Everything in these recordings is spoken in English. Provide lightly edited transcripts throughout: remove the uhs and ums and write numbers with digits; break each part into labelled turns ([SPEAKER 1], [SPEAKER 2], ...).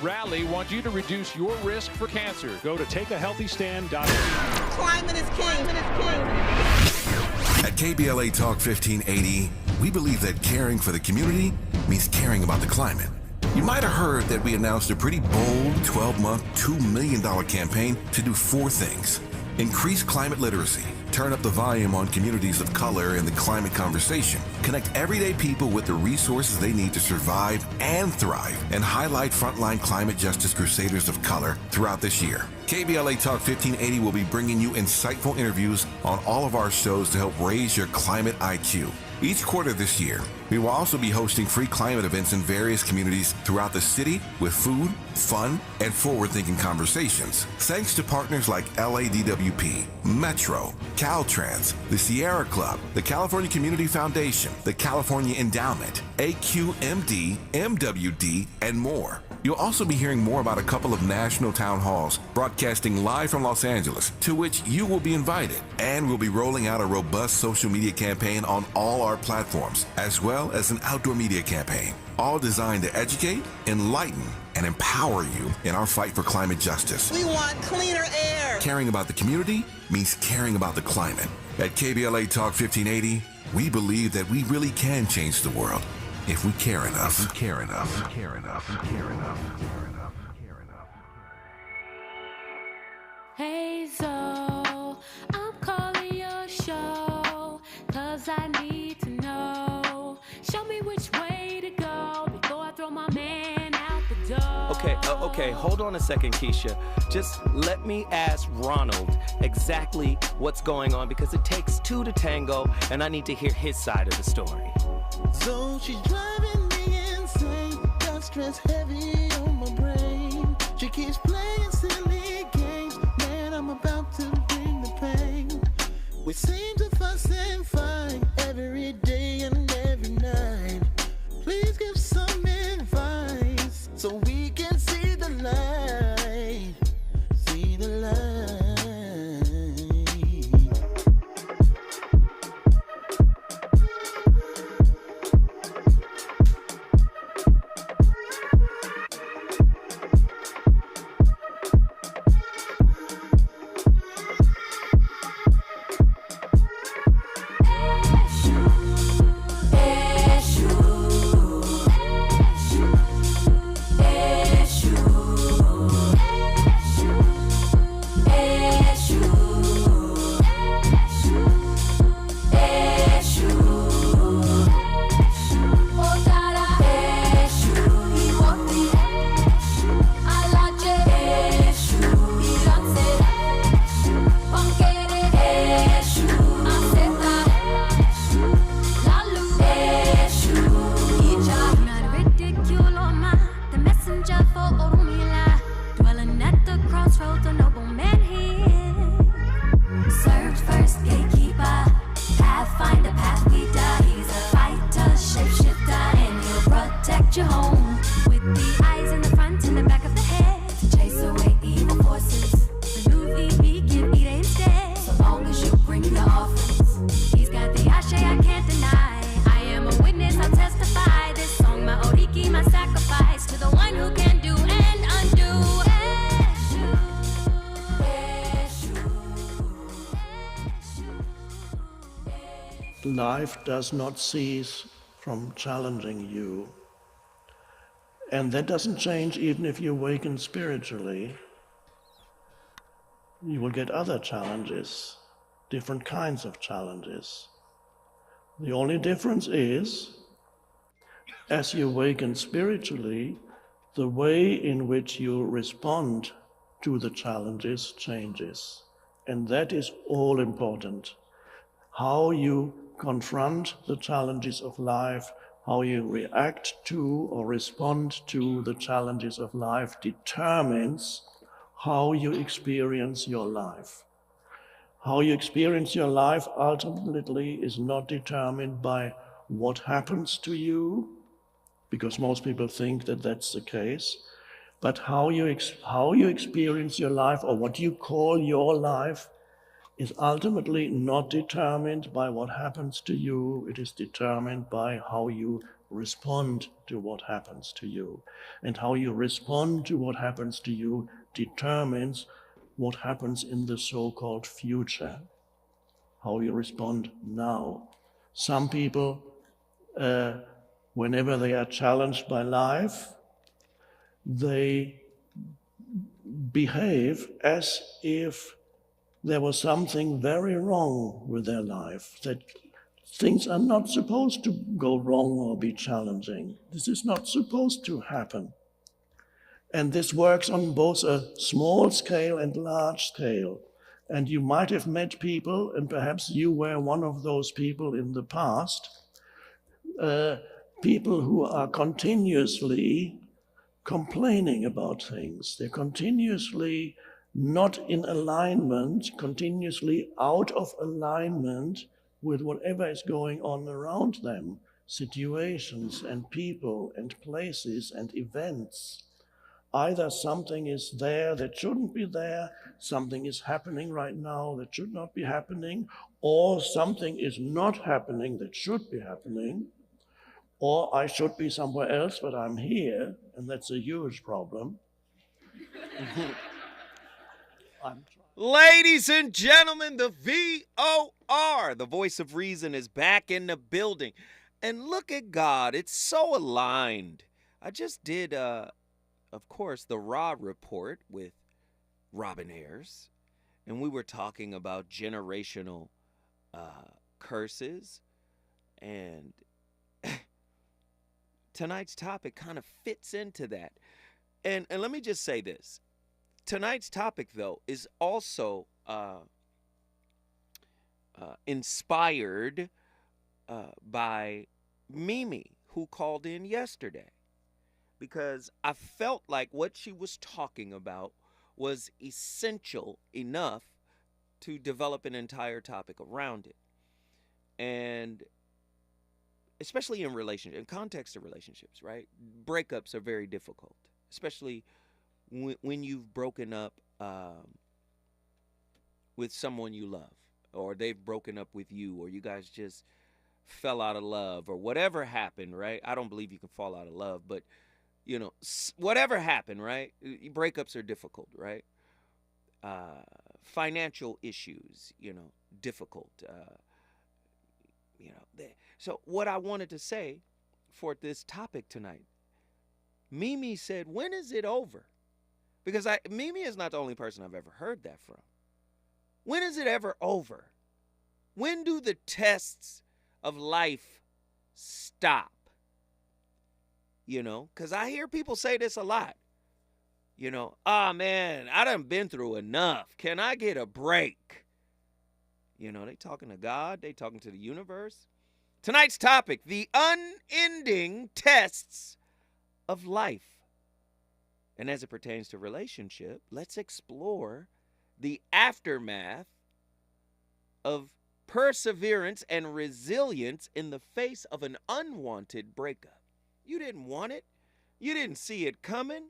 [SPEAKER 1] rally want you to reduce your risk for cancer. Go to takeahealthystand.org.
[SPEAKER 2] Climate is king.
[SPEAKER 3] At KBLA Talk 1580, we believe that caring for the community means caring about the climate. You might have heard that we announced a pretty bold 12-month, $2 million campaign to do 4 things. Increase climate literacy, turn up the volume on communities of color in the climate conversation, connect everyday people with the resources they need to survive and thrive, and highlight frontline climate justice crusaders of color throughout this year. KBLA Talk 1580 will be bringing you insightful interviews on all of our shows to help raise your climate IQ. Each quarter this year, we will also be hosting free climate events in various communities throughout the city with food, fun, and forward-thinking conversations. Thanks to partners like LADWP, Metro, Caltrans, the Sierra Club, the California Community Foundation, the California Endowment, AQMD, MWD, and more. You'll also be hearing more about a couple of national town halls broadcasting live from Los Angeles, to which you will be invited. And we'll be rolling out a robust social media campaign on all our platforms, as well as an outdoor media campaign, all designed to educate, enlighten, and empower you in our fight for climate justice.
[SPEAKER 2] We want cleaner air.
[SPEAKER 3] Caring about the community means caring about the climate. At KBLA Talk 1580, we believe that we really can change the world if we care enough. If we care enough. If we care enough. If we care enough. If we care enough. If we care enough.
[SPEAKER 4] Hey Zoe, I'm calling your show, 'cause I need to know. Show me which way to go before I throw my man out the door.
[SPEAKER 5] Okay, hold on a second, Keisha. Just let me ask Ronald exactly what's going on, because it takes 2 to tango, and I need to hear his side of the story.
[SPEAKER 6] So she's driving me insane, got stress heavy on my brain. She keeps playing silly games, man, I'm about to bring the pain. We seem to fuss and fight every day and every night. Please give some advice so we can see the light, see the light.
[SPEAKER 7] Life does not cease from challenging you. And that doesn't change even if you awaken spiritually. You will get other challenges, different kinds of challenges. The only difference is, as you awaken spiritually, the way in which you respond to the challenges changes. And that is all important. How you confront the challenges of life, how you react to or respond to the challenges of life determines how you experience your life. How you experience your life ultimately is not determined by what happens to you, because most people think that that's the case, but how you experience your life, or what you call your life, is ultimately not determined by what happens to you. It is determined by how you respond to what happens to you. And how you respond to what happens to you determines what happens in the so-called future, how you respond now. Some people, whenever they are challenged by life, they behave as if there was something very wrong with their life, that things are not supposed to go wrong or be challenging. This is not supposed to happen. And this works on both a small scale and large scale. And you might have met people, and perhaps you were one of those people in the past, people who are continuously complaining about things. They're continuously not in alignment, continuously out of alignment with whatever is going on around them, situations and people and places and events. Either something is there that shouldn't be there, something is happening right now that should not be happening, or something is not happening that should be happening, or I should be somewhere else, but I'm here, and that's a huge problem.
[SPEAKER 5] Ladies and gentlemen, the VOR, the voice of reason, is back in the building. And look at God, it's so aligned. I just did, of course, the Raw report with Robin Ayers, and we were talking about generational curses, and tonight's topic kind of fits into that. And let me just say this. Tonight's topic, though, is also inspired by Mimi, who called in yesterday, because I felt like what she was talking about was essential enough to develop an entire topic around it. And especially in context of relationships, right? Breakups are very difficult, especially when you've broken up with someone you love, or they've broken up with you, or you guys just fell out of love, or whatever happened, right? I don't believe you can fall out of love, but, you know, whatever happened, right? Breakups are difficult, right? Financial issues, you know, difficult. So what I wanted to say for this topic tonight, Mimi said, when is it over? Because Mimi is not the only person I've ever heard that from. When is it ever over? When do the tests of life stop? You know, because I hear people say this a lot. You know, man, I done been through enough. Can I get a break? You know, they talking to God. They talking to the universe. Tonight's topic, the unending tests of life. And as it pertains to relationship, let's explore the aftermath of perseverance and resilience in the face of an unwanted breakup. You didn't want it. You didn't see it coming.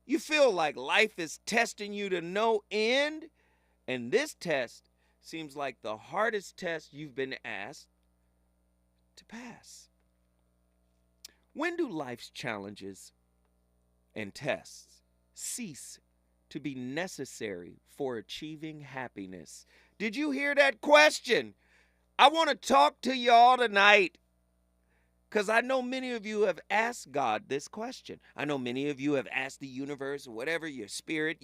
[SPEAKER 5] You feel like life is testing you to no end. And this test seems like the hardest test you've been asked to pass. When do life's challenges and tests cease to be necessary for achieving happiness? Did you hear that question? I want to talk to y'all tonight, because I know many of you have asked God this question. I know many of you have asked the universe, whatever, your spirit,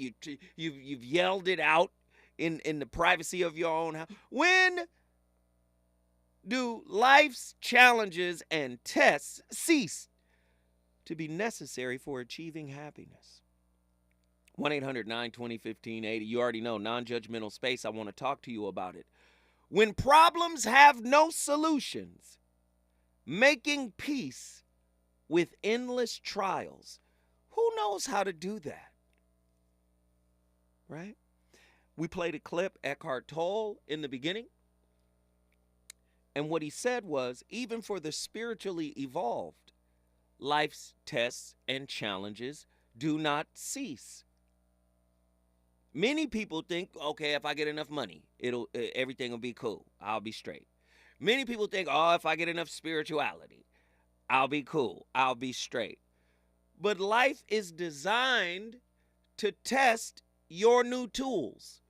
[SPEAKER 5] you've yelled it out in the privacy of your own house. When do life's challenges and tests cease to be necessary for achieving happiness? 1-800-920-1580. You already know, non-judgmental space. I want to talk to you about it. When problems have no solutions, making peace with endless trials. Who knows how to do that? Right? We played a clip, Eckhart Tolle, in the beginning. And what he said was, even for the spiritually evolved, life's tests and challenges do not cease. Many people think, okay, if I get enough money, everything will be cool. I'll be straight. Many people think, oh, if I get enough spirituality, I'll be cool. I'll be straight. But life is designed to test your new tools.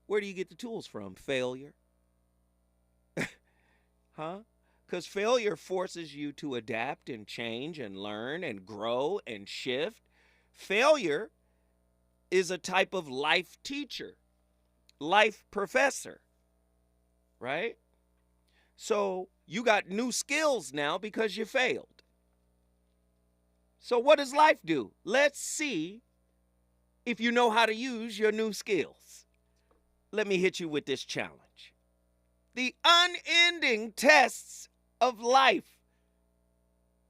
[SPEAKER 5] Where do you get the tools from? Failure. Huh? Because failure forces you to adapt and change and learn and grow and shift. Failure is a type of life teacher, life professor, right? So you got new skills now because you failed. So what does life do? Let's see if you know how to use your new skills. Let me hit you with this challenge. The unending tests of life.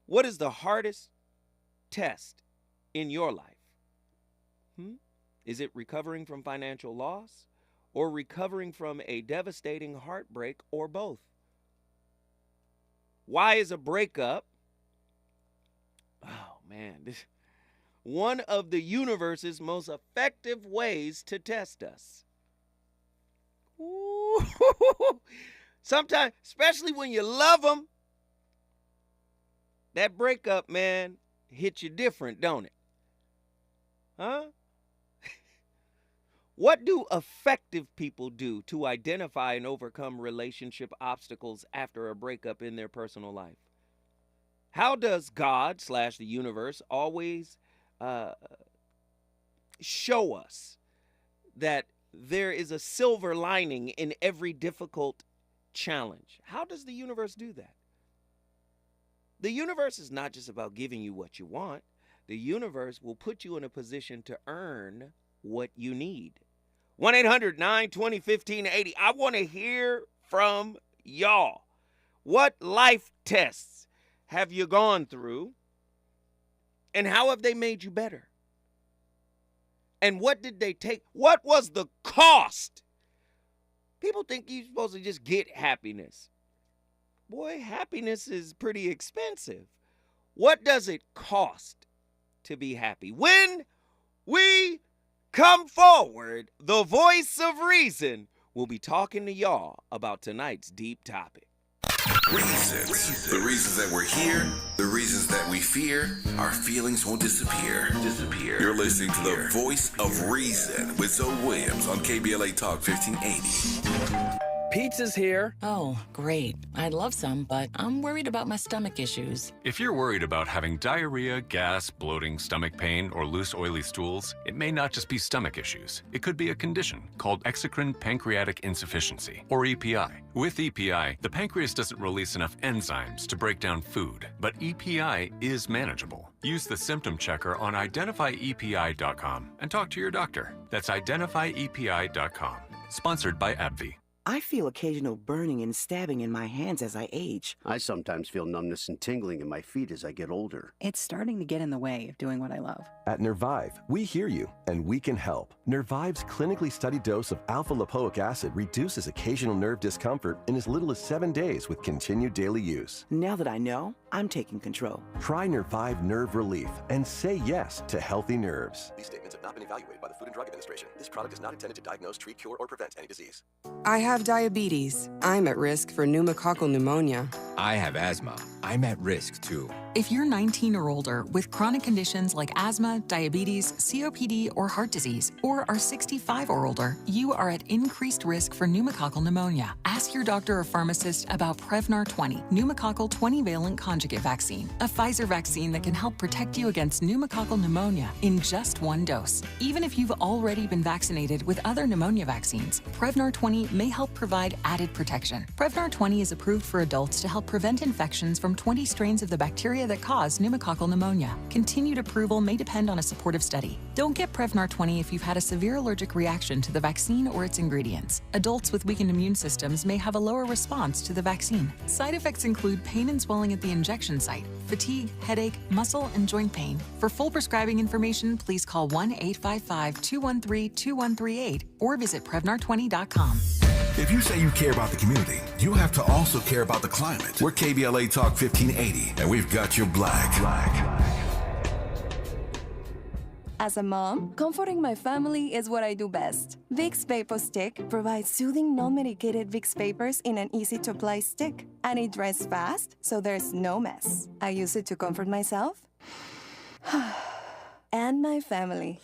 [SPEAKER 5] What is the hardest test in your life? Is it recovering from financial loss or recovering from a devastating heartbreak or both? Why is a breakup, oh man, this one of the universe's most effective ways to test us? Ooh. Sometimes, especially when you love them, that breakup, man, hits you different, don't it? Huh? What do effective people do to identify and overcome relationship obstacles after a breakup in their personal life? How does God / the universe always show us that there is a silver lining in every difficult challenge? How does the universe do that? The universe is not just about giving you what you want. The universe will put you in a position to earn what you need. 1-800-920-1580. I want to hear from y'all. What life tests have you gone through? And how have they made you better? And what did they take? What was the cost? People think you're supposed to just get happiness. Boy, happiness is pretty expensive. What does it cost to be happy? When we come forward, the voice of reason will be talking to y'all about tonight's deep topic.
[SPEAKER 3] Reasons. The reasons that we're here, the reasons that we fear, our feelings won't disappear. You're listening to the voice of reason with Zoe Williams on KBLA Talk 1580.
[SPEAKER 8] Pizza's here.
[SPEAKER 9] Oh, great. I'd love some, but I'm worried about my stomach issues.
[SPEAKER 10] If you're worried about having diarrhea, gas, bloating, stomach pain, or loose, oily stools, it may not just be stomach issues. It could be a condition called exocrine pancreatic insufficiency, or EPI. With EPI, the pancreas doesn't release enough enzymes to break down food, but EPI is manageable. Use the symptom checker on identifyepi.com and talk to your doctor. That's identifyepi.com. Sponsored by AbbVie.
[SPEAKER 11] I feel occasional burning and stabbing in my hands as I age.
[SPEAKER 12] I sometimes feel numbness and tingling in my feet as I get older.
[SPEAKER 13] It's starting to get in the way of doing what I love.
[SPEAKER 14] At Nervive, we hear you, and we can help. Nervive's clinically studied dose of alpha-lipoic acid reduces occasional nerve discomfort in as little as 7 days with continued daily use.
[SPEAKER 11] Now that I know, I'm taking control.
[SPEAKER 14] Try Nervive Nerve Relief and say yes to healthy nerves. These statements have not been evaluated by the Food and Drug Administration. This product is not intended to diagnose, treat, cure, or prevent any disease.
[SPEAKER 15] I have diabetes. I'm at risk for pneumococcal pneumonia.
[SPEAKER 16] I have asthma. I'm at risk too.
[SPEAKER 17] If you're 19 or older with chronic conditions like asthma, diabetes, COPD, or heart disease, or are 65 or older, you are at increased risk for pneumococcal pneumonia. Ask your doctor or pharmacist about Prevnar 20, pneumococcal 20-valent conjugate vaccine, a Pfizer vaccine that can help protect you against pneumococcal pneumonia in just one dose. Even if you've already been vaccinated with other pneumonia vaccines, Prevnar 20 may help provide added protection. Prevnar 20 is approved for adults to help prevent infections from 20 strains of the bacteria that cause pneumococcal pneumonia. Continued approval may depend on a supportive study. Don't get Prevnar 20 if you've had a severe allergic reaction to the vaccine or its ingredients. Adults with weakened immune systems may have a lower response to the vaccine. Side effects include pain and swelling at the injection site, fatigue, headache, muscle, and joint pain. For full prescribing information, please call 1-855-213-2138 or visit Prevnar20.com.
[SPEAKER 3] If you say you care about the community, you have to also care about the climate. We're KBLA Talk 1580, and we've got your black.
[SPEAKER 8] As a mom, comforting my family is what I do best. Vicks Vapor Stick provides soothing, non-medicated Vicks vapors in an easy-to-apply stick. And it dries fast, so there's no mess. I use it to comfort myself and my family.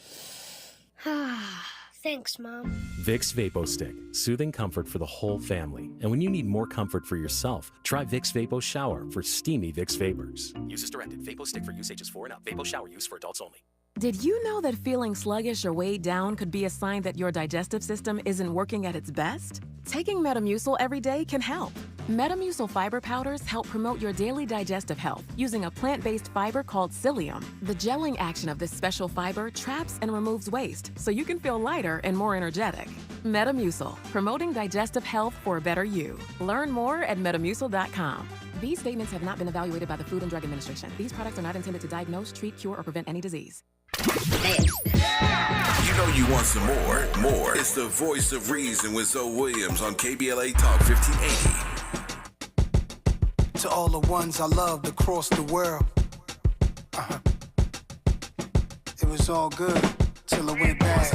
[SPEAKER 18] Thanks, Mom.
[SPEAKER 19] Vicks Vapo Stick, soothing comfort for the whole family. And when you need more comfort for yourself, try Vicks Vapo Shower for steamy Vicks vapors. Use as directed. Vapo Stick for use ages 4 and up. Vapo Shower use for adults only.
[SPEAKER 20] Did you know that feeling sluggish or weighed down could be a sign that your digestive system isn't working at its best? Taking Metamucil every day can help. Metamucil fiber powders help promote your daily digestive health using a plant-based fiber called psyllium. The gelling action of this special fiber traps and removes waste so you can feel lighter and more energetic. Metamucil, promoting digestive health for a better you. Learn more at metamucil.com. These statements have not been evaluated by the Food and Drug Administration. These products are not intended to diagnose, treat, cure, or prevent any disease.
[SPEAKER 3] You know you want some more. More. It's the voice of reason with Zoe Williams on KBLA Talk 1580.
[SPEAKER 21] To all the ones I loved across the world. It was all good till it went bad.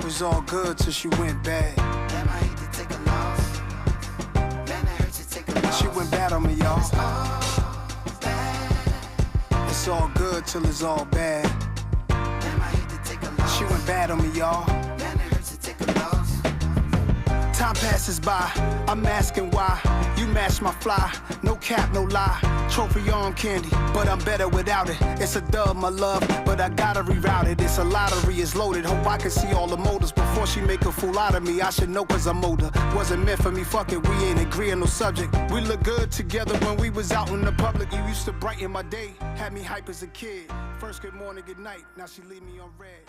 [SPEAKER 21] It was all good till she went bad.
[SPEAKER 6] Damn, I hate to take a loss. Man, it hurts to take a loss.
[SPEAKER 21] She went bad on me, y'all. It's all good till it's all bad.
[SPEAKER 6] Damn, I hate to take a loss.
[SPEAKER 21] She went bad on me, y'all.
[SPEAKER 6] Man, it hurts to take a loss.
[SPEAKER 21] Time passes by, I'm asking why. You match my fly, no cap, no lie. Trophy arm candy, but I'm better without it. It's a dub, my love, but I gotta reroute it. It's a lottery, it's loaded. Hope I can see all the motives before she make a fool out of me. I should know cause I'm older. Wasn't meant for me, fuck it, we ain't agreeing no subject. We look good together when we was out in the public. You used to brighten my day, had me hype as a kid. First good morning, good night, now she leave me on red.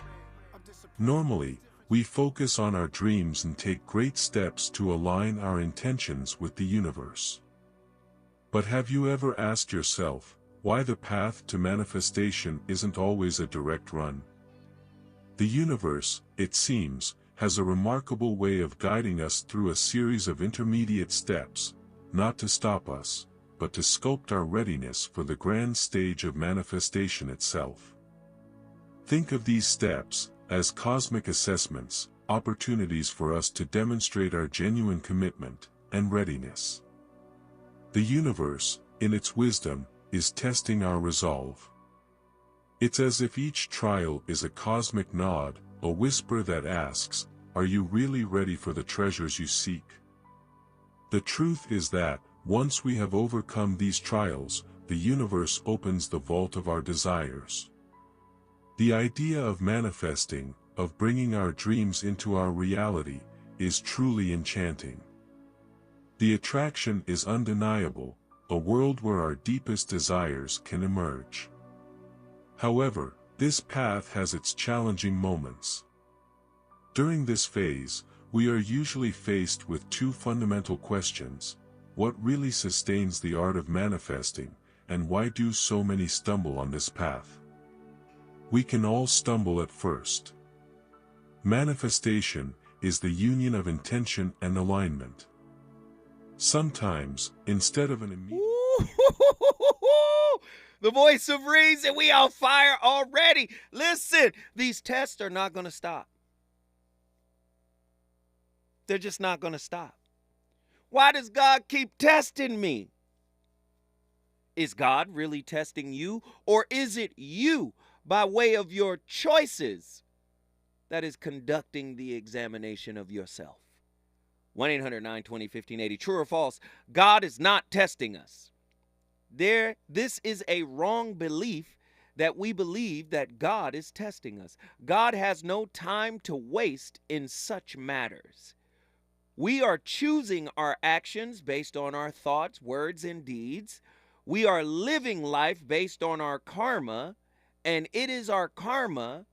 [SPEAKER 22] Normally, we focus on our dreams and take great steps to align our intentions with the universe. But have you ever asked yourself, why the path to manifestation isn't always a direct run? The universe, it seems, has a remarkable way of guiding us through a series of intermediate steps, not to stop us, but to sculpt our readiness for the grand stage of manifestation itself. Think of these steps as cosmic assessments, opportunities for us to demonstrate our genuine commitment and readiness. The universe, in its wisdom, is testing our resolve. It's as if each trial is a cosmic nod, a whisper that asks, are you really ready for the treasures you seek? The truth is that, once we have overcome these trials, the universe opens the vault of our desires. The idea of manifesting, of bringing our dreams into our reality, is truly enchanting. The attraction is undeniable, a world where our deepest desires can emerge. However, this path has its challenging moments. During this phase, we are usually faced with two fundamental questions: what really sustains the art of manifesting, and why do so many stumble on this path? We can all stumble at first. Manifestation is the union of intention and alignment. Sometimes, instead of an immediate...
[SPEAKER 5] The voice of reason, we on fire already. Listen, these tests are not going to stop. They're just not going to stop. Why does God keep testing me? Is God really testing you, or is it you, by way of your choices, that is conducting the examination of yourself? 1-800-920-1580. True or false? God is not testing us. This is a wrong belief that we believe that God is testing us. God has no time to waste in such matters. We are choosing our actions based on our thoughts, words, and deeds. We are living life based on our karma, and it is our karma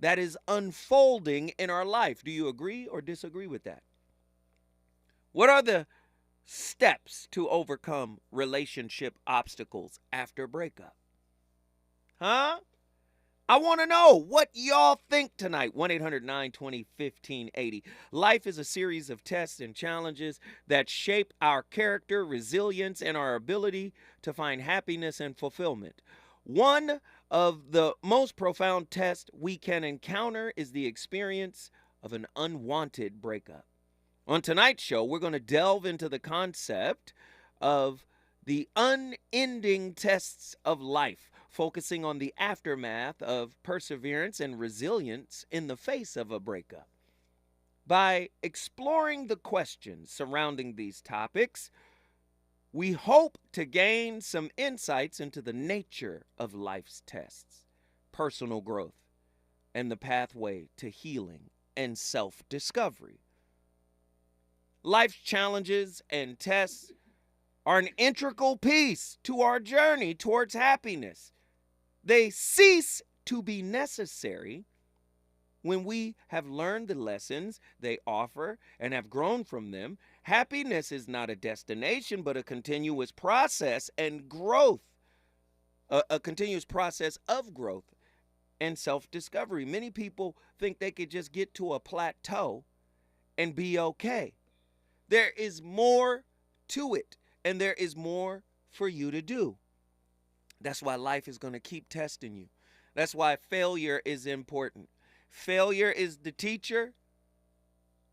[SPEAKER 5] that is unfolding in our life. Do you agree or disagree with that? What are the steps to overcome relationship obstacles after breakup? Huh? I want to know what y'all think tonight. 1-800-920-1580. Life is a series of tests and challenges that shape our character, resilience, and our ability to find happiness and fulfillment. One of the most profound tests we can encounter is the experience of an unwanted breakup. On tonight's show, we're going to delve into the concept of the unending tests of life, focusing on the aftermath of perseverance and resilience in the face of a breakup. By exploring the questions surrounding these topics, we hope to gain some insights into the nature of life's tests, personal growth, and the pathway to healing and self-discovery. Life's challenges and tests are an integral piece to our journey towards happiness. They cease to be necessary when we have learned the lessons they offer and have grown from them. Happiness is not a destination, but a continuous process and growth, a continuous process of growth and self-discovery. Many people think they could just get to a plateau and be okay. There is more to it, and there is more for you to do. That's why life is going to keep testing you. That's why failure is important. Failure is the teacher,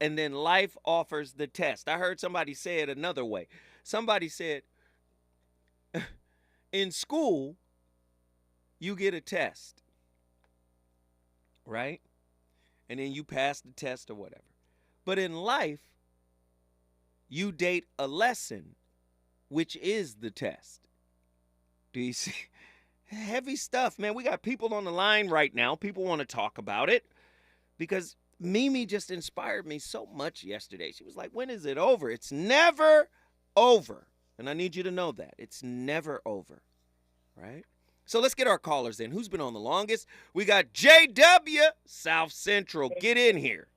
[SPEAKER 5] and then life offers the test. I heard somebody say it another way. Somebody said, in school, you get a test, right? And then you pass the test or whatever. But in life, you date a lesson, which is the test. Do you see? Heavy stuff, man. We got people on the line right now. People want to talk about it because Mimi just inspired me so much yesterday. She was like, when is it over? It's never over. And I need you to know that. It's never over, right? So let's get our callers in. Who's been on the longest? We got JW, South Central. Get in here.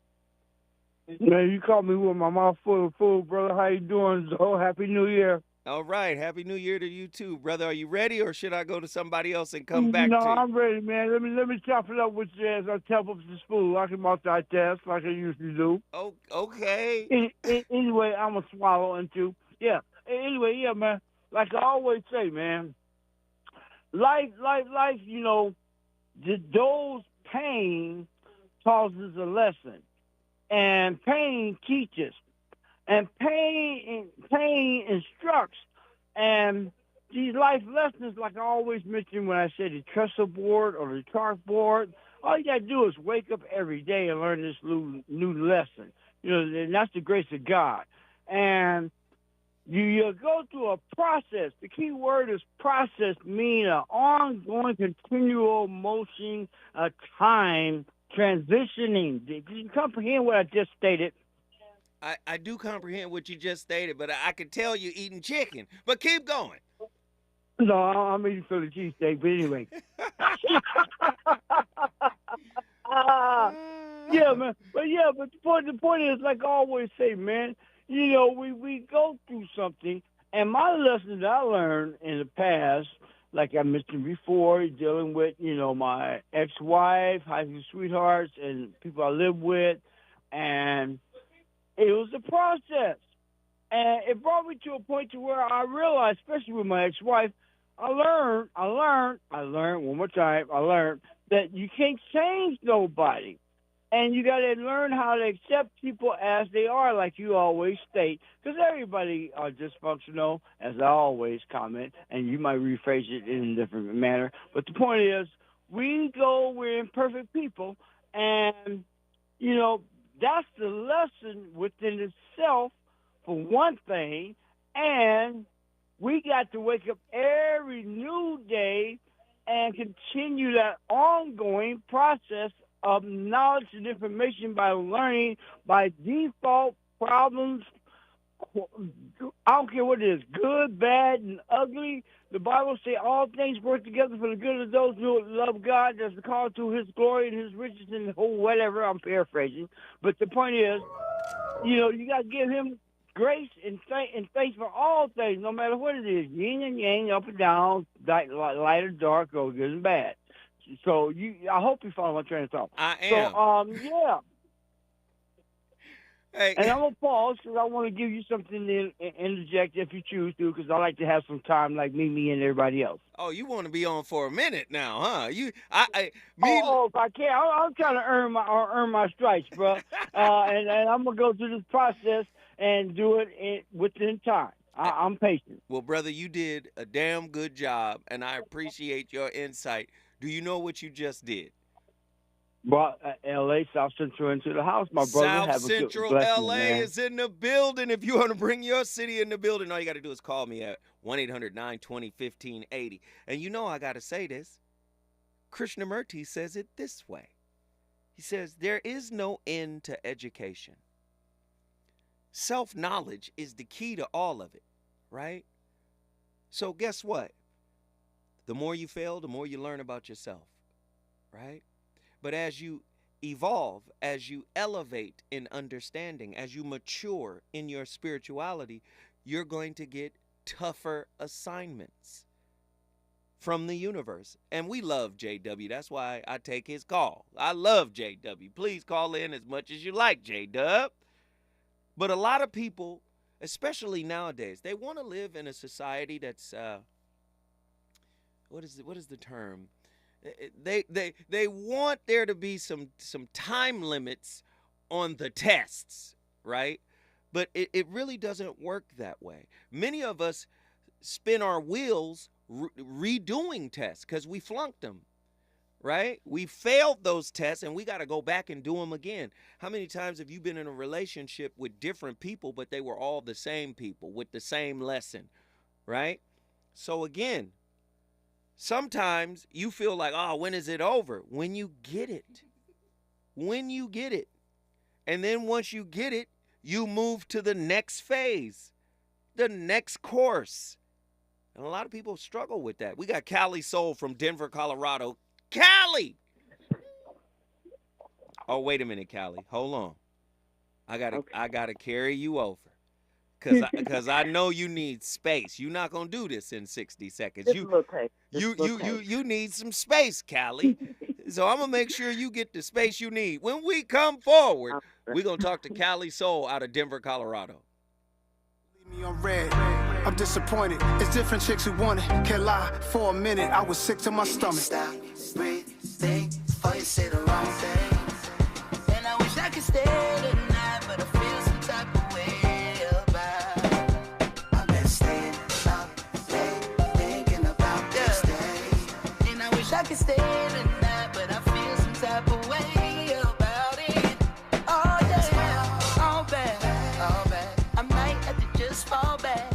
[SPEAKER 1] Man, you caught me with my mouth full of food, brother. How you doing, Zoe? Happy New Year.
[SPEAKER 5] All right. Happy New Year to you too, brother. Are you ready, or should I go to somebody else and come back to you?
[SPEAKER 1] No, I'm ready, man. Let me chop it up with you as I chop up the spoon. I can multitask like I usually do.
[SPEAKER 5] Oh, okay.
[SPEAKER 1] Anyway, I'm going to swallow into. Yeah. Anyway, yeah, man. Like I always say, man, life, you know, those pain causes a lesson. And pain teaches. And pain instructs. And these life lessons, like I always mention when I say the trestle board or the chalkboard, all you got to do is wake up every day and learn this new lesson. You know, and that's the grace of God. And you go through a process. The key word is process, meaning an ongoing, continual motion, a time transitioning. Did you comprehend what I just stated?
[SPEAKER 5] I do comprehend what you just stated, but I can tell you eating chicken. But keep going.
[SPEAKER 1] No, I'm eating Philly cheesesteak, but anyway. Yeah, man. But the point is, like I always say, man, you know, we go through something, and my lessons that I learned in the past, like I mentioned before, dealing with, you know, my ex-wife, high school sweethearts, and people I live with, and it was a process. And it brought me to a point to where I realized, especially with my ex-wife, I learned, one more time, I learned that you can't change nobody. And you got to learn how to accept people as they are, like you always state, because everybody are dysfunctional, as I always comment, and you might rephrase it in a different manner. But the point is, we're imperfect people, and, you know, that's the lesson within itself, for one thing, and we got to wake up every new day and continue that ongoing process of knowledge and information by learning by default problems. I don't care what it is, good, bad, and ugly. The Bible says all things work together for the good of those who love God, that's called to his glory and his riches and the whole whatever. I'm paraphrasing. But the point is, you know, you got to give him grace and faith for all things, no matter what it is, yin and yang, up and down, light or dark, or good and bad. So I hope you follow my train of thought.
[SPEAKER 5] I am.
[SPEAKER 1] So, yeah.
[SPEAKER 5] Hey.
[SPEAKER 1] And I'm going to pause because I want to give you something to interject if you choose to, because I like to have some time like me and everybody else.
[SPEAKER 5] Oh, you want to be on for a minute now, huh?
[SPEAKER 1] If I can, I'm trying to earn my stripes, bro. And I'm going to go through this process and do it within time. I'm patient.
[SPEAKER 5] Well, brother, you did a damn good job, and I appreciate your insight. Do you know what you just did?
[SPEAKER 1] Brought L.A. South Central into the house, my brother.
[SPEAKER 5] South
[SPEAKER 1] Have
[SPEAKER 5] Central
[SPEAKER 1] a good blessing,
[SPEAKER 5] L.A.
[SPEAKER 1] man.
[SPEAKER 5] is in the building. If you want to bring your city in the building, all you got to do is call me at 1-800-920-1580. And you know I got to say this. Krishnamurti says it this way. He says, there is no end to education. Self-knowledge is the key to all of it, right? So guess what? The more you fail, the more you learn about yourself, right? But as you evolve, as you elevate in understanding, as you mature in your spirituality, you're going to get tougher assignments from the universe. And we love JW. That's why I take his call. I love JW. Please call in as much as you like, J-Dub. But a lot of people, especially nowadays, they want to live in a society that's, what is the term? They want there to be some time limits on the tests, right? But it really doesn't work that way. Many of us spin our wheels redoing tests because we flunked them, right? We failed those tests and we got to go back and do them again. How many times have you been in a relationship with different people, but they were all the same people with the same lesson, right? So again, sometimes you feel like, oh, when is it over? When you get it. When you get it. And then once you get it, you move to the next phase, the next course. And a lot of people struggle with that. We got Callie Soul from Denver, Colorado. Callie! Oh, wait a minute, Callie. Hold on. I gotta carry you over. Cause I know you need space. You're not gonna do this in 60 seconds. You need some space, Callie. So I'm gonna make sure you get the space you need. When we come forward, we're gonna talk to Callie Soul out of Denver, Colorado.
[SPEAKER 21] Leave me on red. I'm disappointed. It's different chicks who want it. Can't lie. For a minute, I was sick to my stomach. Stop, breathe, think before you say the wrong thing. And I wish I could stay tonight, but I feel some type of way about. I've been staying up late, thinking about this day. And I wish I could stay tonight, but I feel some type of way about it. Oh yeah, all bad, all bad. I might have to just fall back.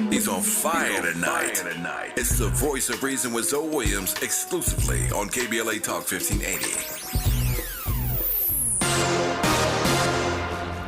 [SPEAKER 3] He's on fire tonight. It's the Voice of Reason with Zoe Williams exclusively on KBLA Talk 1580.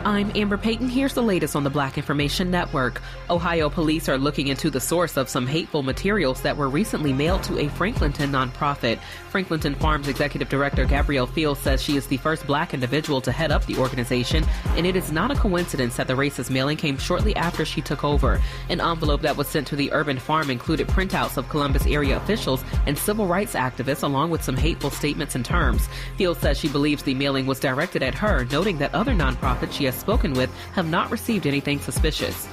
[SPEAKER 2] I'm Amber Payton. Here's the latest on the Black Information Network. Ohio police are looking into the source of some hateful materials that were recently mailed to a Franklinton nonprofit. Franklinton Farms Executive Director Gabrielle Fields says she is the first Black individual to head up the organization, and it is not a coincidence that the racist mailing came shortly after she took over. An envelope that was sent to the urban farm included printouts of Columbus area officials and civil rights activists, along with some hateful statements and terms. Fields says she believes the mailing was directed at her, noting that other nonprofits she has spoken with have not received anything suspicious.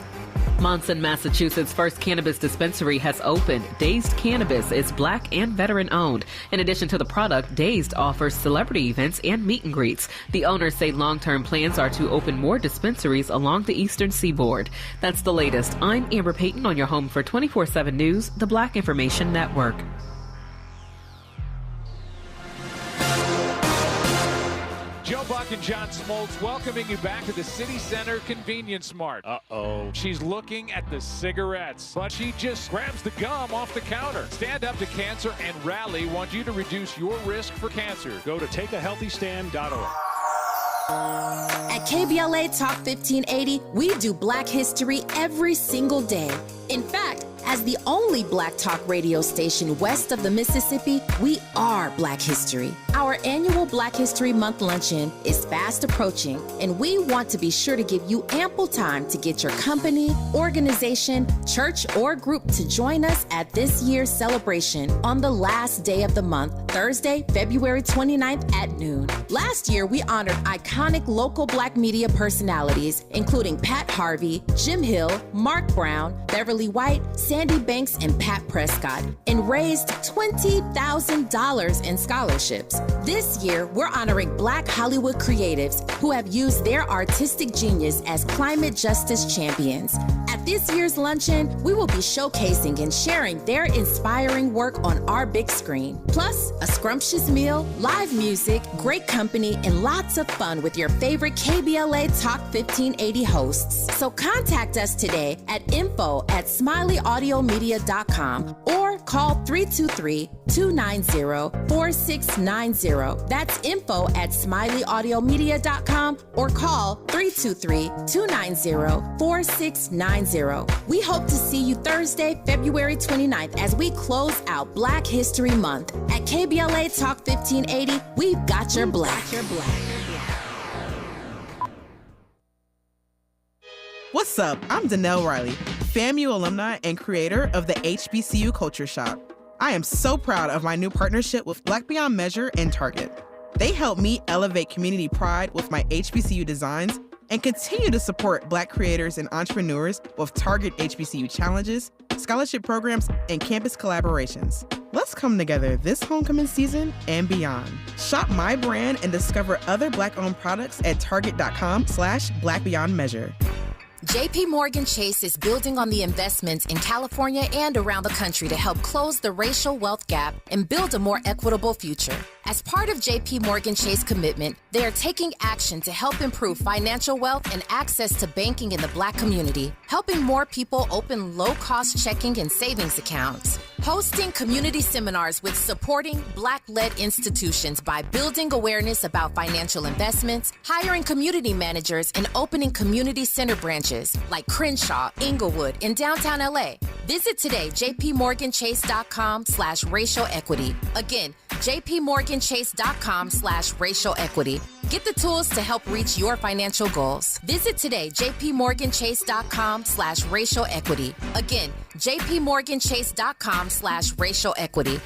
[SPEAKER 2] Monson, Massachusetts' first cannabis dispensary has opened. Dazed Cannabis is Black and veteran-owned. In addition to the product, Dazed offers celebrity events and meet and greets. The owners say long-term plans are to open more dispensaries along the eastern seaboard. That's the latest. I'm Amber Payton on your home for 24/7 News, the Black Information Network.
[SPEAKER 18] Joe Buck and John Smoltz welcoming you back to the City Center Convenience Mart. Uh-oh. She's looking at the cigarettes, but she just grabs the gum off the counter. Stand Up to Cancer and Rally want you to reduce your risk for cancer. Go to takeahealthystand.org.
[SPEAKER 23] At KBLA Talk 1580, we do Black history every single day. In fact,
[SPEAKER 4] As the only Black talk radio station west of the Mississippi, we are Black History. Our annual Black History Month luncheon is fast approaching, and we want to be sure to give you ample time to get your company, organization, church, or group to join us at this year's celebration on the last day of the month, Thursday, February 29th at noon. Last year, we honored iconic local Black media personalities, including Pat Harvey, Jim Hill, Mark Brown, Beverly White, Sandy Banks, and Pat Prescott, and raised $20,000 in scholarships. This year, we're honoring Black Hollywood creatives who have used their artistic genius as climate justice champions. At this year's luncheon, we will be showcasing and sharing their inspiring work on our big screen. Plus, a scrumptious meal, live music, great company, and lots of fun with your favorite KBLA Talk 1580 hosts. So contact us today at info@smileyAudiomedia.com or call 323-290-4690. That's info@smileyAudiomedia.com or call 323-290-4690. We hope to see you Thursday, February 29th as we close out Black History Month. At KBLA Talk 1580, we've got your Black.
[SPEAKER 7] What's up? I'm Danelle Riley, FAMU alumni and creator of the HBCU Culture Shop. I am so proud of my new partnership with Black Beyond Measure and Target. They help me elevate community pride with my HBCU designs and continue to support Black creators and entrepreneurs with Target HBCU challenges, scholarship programs, and campus collaborations. Let's come together this homecoming season and beyond. Shop my brand and discover other Black-owned products at target.com/BlackBeyondMeasure.
[SPEAKER 4] JP Morgan Chase is building on the investments in California and around the country to help close the racial wealth gap and build a more equitable future. As part of JP Morgan Chase commitment, they are taking action to help improve financial wealth and access to banking in the Black community, helping more people open low-cost checking and savings accounts, hosting community seminars with supporting Black-led institutions by building awareness about financial investments, hiring community managers, and opening community center branches like Crenshaw, Inglewood, and downtown LA. Visit today, jpmorganchase.com/racial equity. Again, jpmorganchase.com/racial equity. Get the tools to help reach your financial goals. Visit today, jpmorganchase.com/racial equity. Again, jpmorganchase.com/racial equity.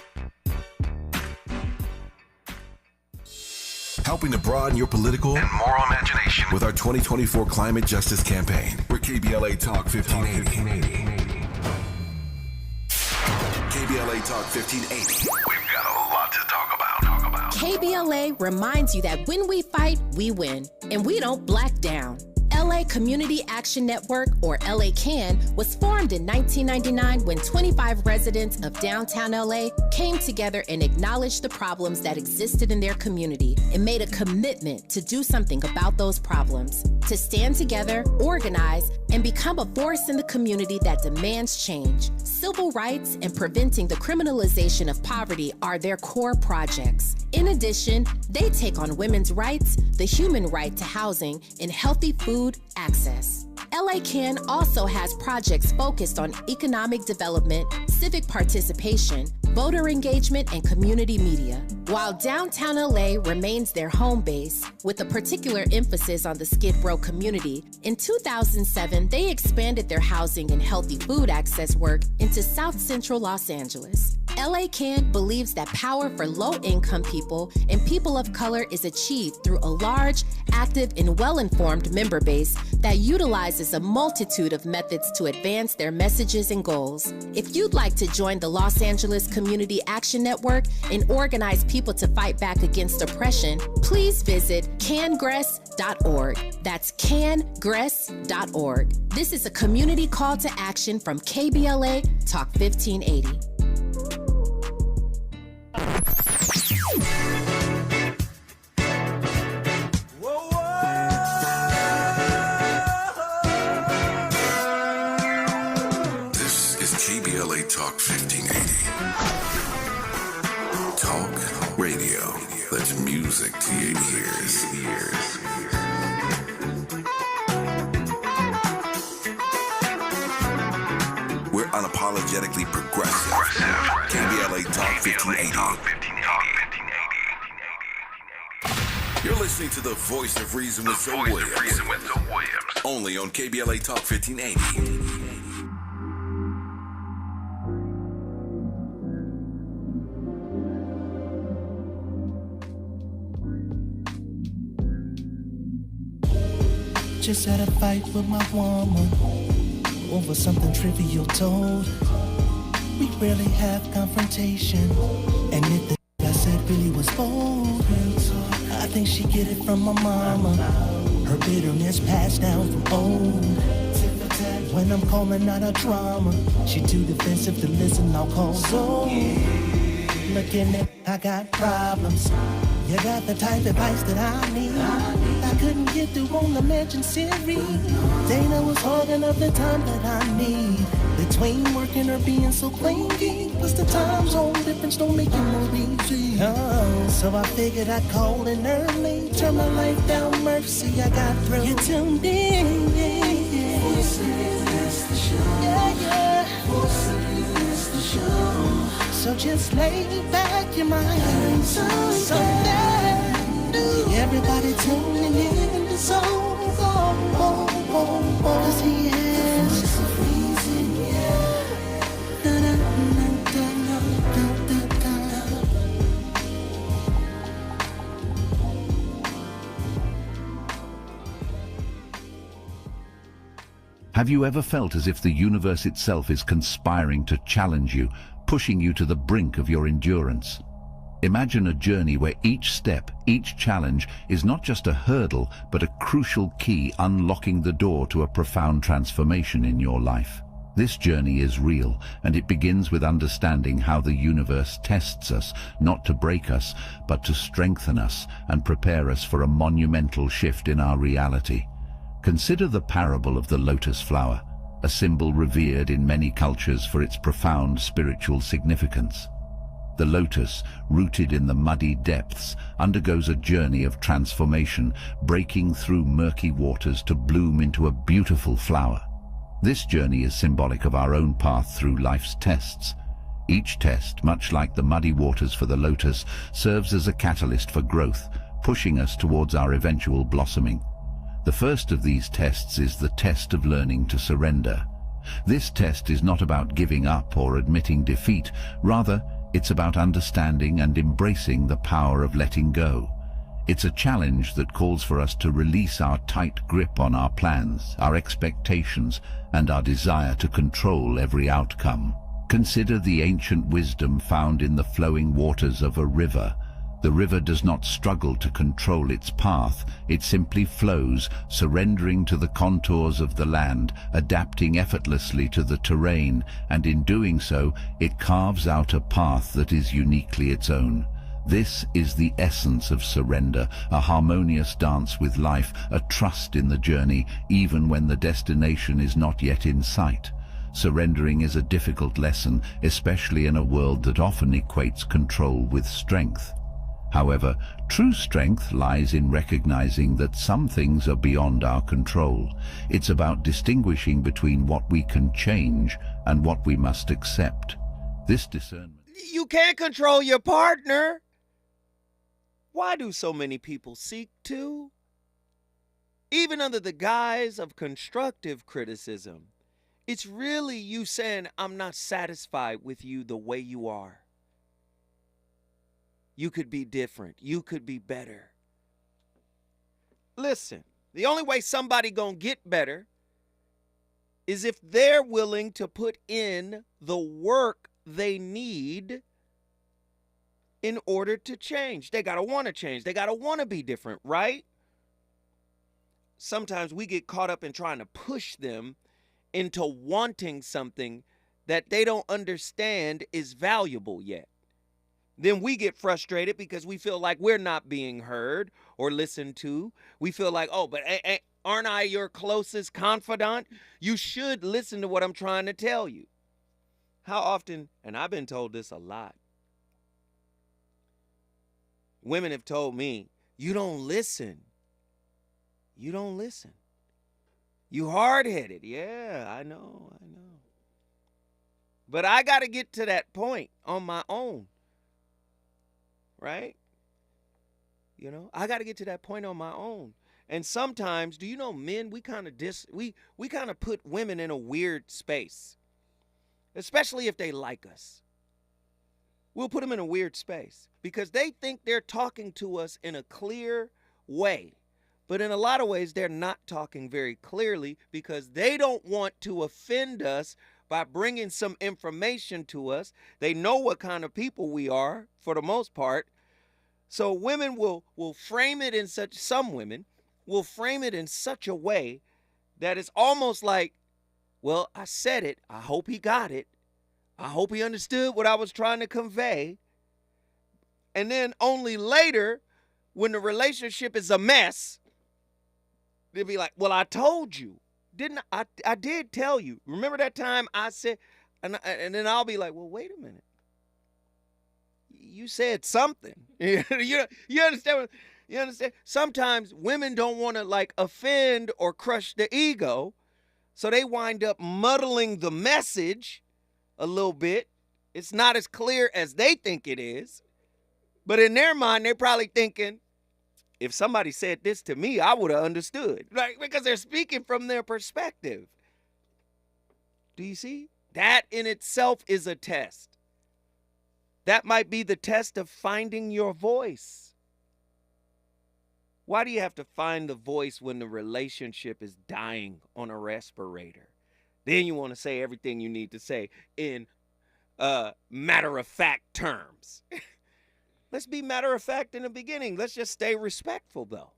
[SPEAKER 3] Helping to broaden your political and moral imagination with our 2024 Climate Justice Campaign. We're KBLA Talk 1580. KBLA Talk 1580. We've got a lot to talk about.
[SPEAKER 4] KBLA reminds you that when we fight, we win, and we don't black down. LA Community Action Network, or LA CAN, was formed in 1999 when 25 residents of downtown LA came together and acknowledged the problems that existed in their community and made a commitment to do something about those problems, to stand together, organize, and become a force in the community that demands change. Civil rights and preventing the criminalization of poverty are their core projects. In addition, they take on women's rights, the human right to housing, and healthy food access. LA CAN also has projects focused on economic development, civic participation, voter engagement, and community media. While downtown LA remains their home base, with a particular emphasis on the Skid Row community, in 2007, they expanded their housing and healthy food access work into South Central Los Angeles. LA CAN believes that power for low-income people and people of color is achieved through a large, active, and well-informed member base that utilizes a multitude of methods to advance their messages and goals. If you'd like to join the Los Angeles Community Action Network and organize people to fight back against oppression, please visit cangress.org. That's cangress.org. This is a community call to action from KBLA Talk 1580.
[SPEAKER 3] This is KBLA Talk 1580. Talk radio. That's music to your ears. We're unapologetically progressive. KBLA Talk 1580. You're listening to the voice of reason with Zoe Williams. Only on KBLA Talk 1580.
[SPEAKER 6] Just had a fight with my woman over something trivial told. We rarely have confrontation, and if the I said really was bold, I think she get it from my mama. Her bitterness passed down from old. When I'm calling out her drama, she too defensive to listen, I'll call so. Looking at, I got problems. You got the type of advice that I need. I couldn't get through on the mention series. Dana was hogging up the time that I need. Between working or being so clingy, plus the time zone difference don't make it more easy. Oh, so I figured I'd call in early, turn my life down, mercy, I got through. You tuned in, yeah. So just lay back your mind, something new. Everybody tuning in the zone, cause he has the voice of reason, yeah.
[SPEAKER 9] Have you ever felt as if the universe itself is conspiring to challenge you, pushing you to the brink of your endurance? Imagine a journey where each step, each challenge is not just a hurdle, but a crucial key unlocking the door to a profound transformation in your life. This journey is real, and it begins with understanding how the universe tests us, not to break us, but to strengthen us and prepare us for a monumental shift in our reality. Consider the parable of the lotus flower, a symbol revered in many cultures for its profound spiritual significance. The lotus, rooted in the muddy depths, undergoes a journey of transformation, breaking through murky waters to bloom into a beautiful flower. This journey is symbolic of our own path through life's tests. Each test, much like the muddy waters for the lotus, serves as a catalyst for growth, pushing us towards our eventual blossoming. The first of these tests is the test of learning to surrender. This test is not about giving up or admitting defeat. Rather, it's about understanding and embracing the power of letting go. It's a challenge that calls for us to release our tight grip on our plans, our expectations, and our desire to control every outcome. Consider the ancient wisdom found in the flowing waters of a river. The river does not struggle to control its path, it simply flows, surrendering to the contours of the land, adapting effortlessly to the terrain, and in doing so, it carves out a path that is uniquely its own. This is the essence of surrender, a harmonious dance with life, a trust in the journey, even when the destination is not yet in sight. Surrendering is a difficult lesson, especially in a world that often equates control with strength. However, true strength lies in recognizing that some things are beyond our control. It's about distinguishing between what we can change and what we must accept. This discernment...
[SPEAKER 5] You can't control your partner. Why do so many people seek to? Even under the guise of constructive criticism, it's really you saying, I'm not satisfied with you the way you are. You could be different. You could be better. Listen, the only way somebody gonna get better is if they're willing to put in the work they need in order to change. They gotta want to change. They gotta want to be different, right? Sometimes we get caught up in trying to push them into wanting something that they don't understand is valuable yet. Then we get frustrated because we feel like we're not being heard or listened to. We feel like, oh, but aren't I your closest confidant? You should listen to what I'm trying to tell you. How often, and I've been told this a lot, women have told me, you don't listen. You don't listen. You hard-headed. Yeah, I know. But I got to get to that point on my own, right? You know, I got to get to that point on my own. And sometimes, do you know, men, we kind of we kind of put women in a weird space, especially if they like us. We'll put them in a weird space because they think they're talking to us in a clear way. But in a lot of ways, they're not talking very clearly because they don't want to offend us by bringing some information to us. They know what kind of people we are for the most part. So women will frame it in some women will frame it in such a way that it's almost like, well, I said it. I hope he got it. I hope he understood what I was trying to convey. And then only later, when the relationship is a mess, they'll be like, well, I told you. Didn't I? I did tell you. Remember that time I said, and then I'll be like, well, wait a minute. You said something. You understand? You understand? Sometimes women don't want to like offend or crush the ego, so they wind up muddling the message a little bit. It's not as clear as they think it is, but in their mind, they're probably thinking, if somebody said this to me, I would have understood, right? Because they're speaking from their perspective. Do you see? That in itself is a test. That might be the test of finding your voice. Why do you have to find the voice when the relationship is dying on a respirator? Then you want to say everything you need to say in matter-of-fact terms. Let's be matter-of-fact in the beginning. Let's just stay respectful, though.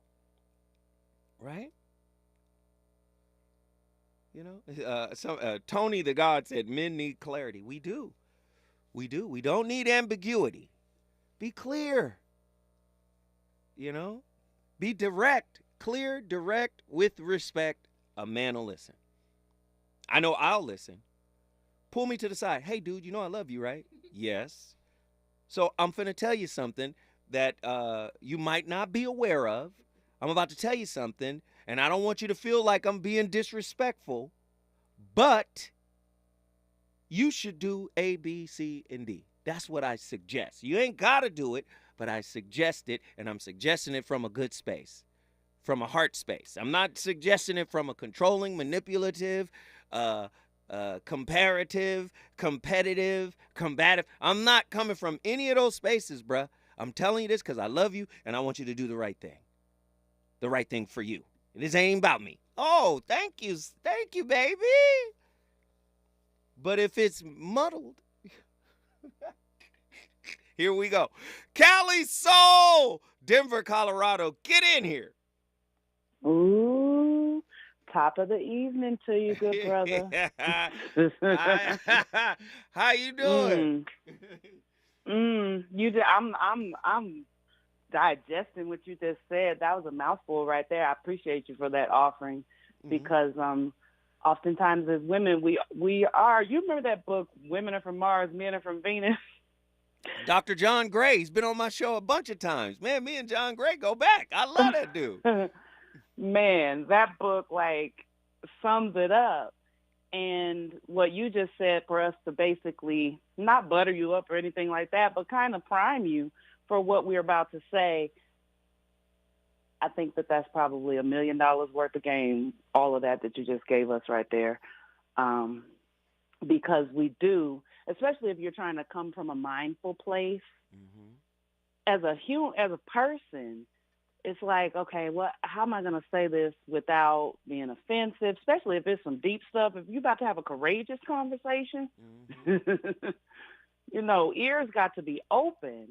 [SPEAKER 5] Right? You know, Tony the God said men need clarity. We do. We do. We don't need ambiguity. Be clear. You know? Be direct. Clear, direct, with respect. A man will listen. I know I'll listen. Pull me to the side. Hey, dude, you know I love you, right? Yes. So I'm finna tell you something that you might not be aware of. I'm about to tell you something, and I don't want you to feel like I'm being disrespectful, but you should do A, B, C, and D. That's what I suggest. You ain't got to do it, but I suggest it, and I'm suggesting it from a good space, from a heart space. I'm not suggesting it from a controlling, manipulative, comparative, competitive, combative. I'm not coming from any of those spaces, bruh. I'm telling you this because I love you, and I want you to do the right thing. The right thing for you. This ain't about me. Oh, thank you. Thank you, baby. But if it's muddled, here we go. Cali Soul, Denver, Colorado. Get in here.
[SPEAKER 10] Ooh, top of the evening to you, good brother.
[SPEAKER 5] How you doing?
[SPEAKER 10] I'm digesting what you just said. That was a mouthful right there. I appreciate you for that offering because oftentimes as women we are. You remember that book, Women Are From Mars, Men Are From Venus?
[SPEAKER 5] Dr. John Gray, he's been on my show a bunch of times. Man, me and John Gray go back. I love that dude.
[SPEAKER 10] Man, that book like sums it up. And what you just said for us to basically not butter you up or anything like that, but kind of prime you for what we're about to say, I think that that's probably $1 million worth of game, all of that you just gave us right there. Because we do, especially if you're trying to come from a mindful place, as a person, it's like, okay, how am I going to say this without being offensive, especially if it's some deep stuff. If you're about to have a courageous conversation, you know, ears got to be open.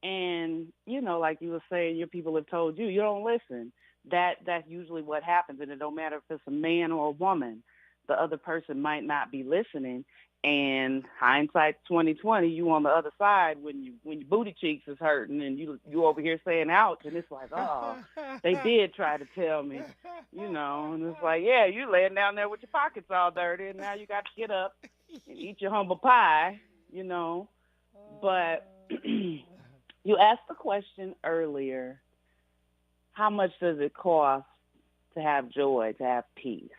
[SPEAKER 10] And, you know, like you were saying, your people have told you, you don't listen. That's usually what happens. And it don't matter if it's a man or a woman. The other person might not be listening. And hindsight 2020, you on the other side when your booty cheeks is hurting and you over here saying ouch, and it's like, oh, they did try to tell me, you know, and it's like, yeah, you laying down there with your pockets all dirty, and now you got to get up and eat your humble pie, you know. But you asked the question earlier, how much does it cost to have joy, to have peace?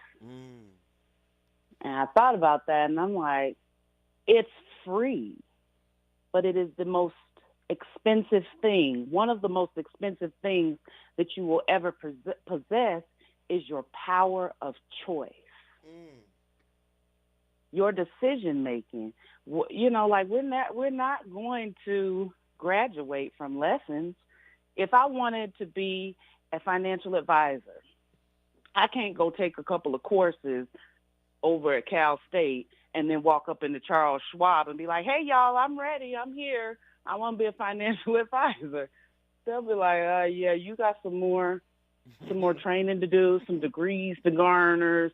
[SPEAKER 10] And I thought about that, and I'm like, It's free, but it is the most expensive thing. One of the most expensive things that you will ever possess is your power of choice. Your decision making. Like we're not going to graduate from lessons. If I wanted to be a financial advisor, I can't go take a couple of courses over at Cal State and then walk up into Charles Schwab and be like, hey, y'all, I'm ready. I'm here. I want to be a financial advisor. They'll be like, yeah, you got some more training to do, some degrees to garner,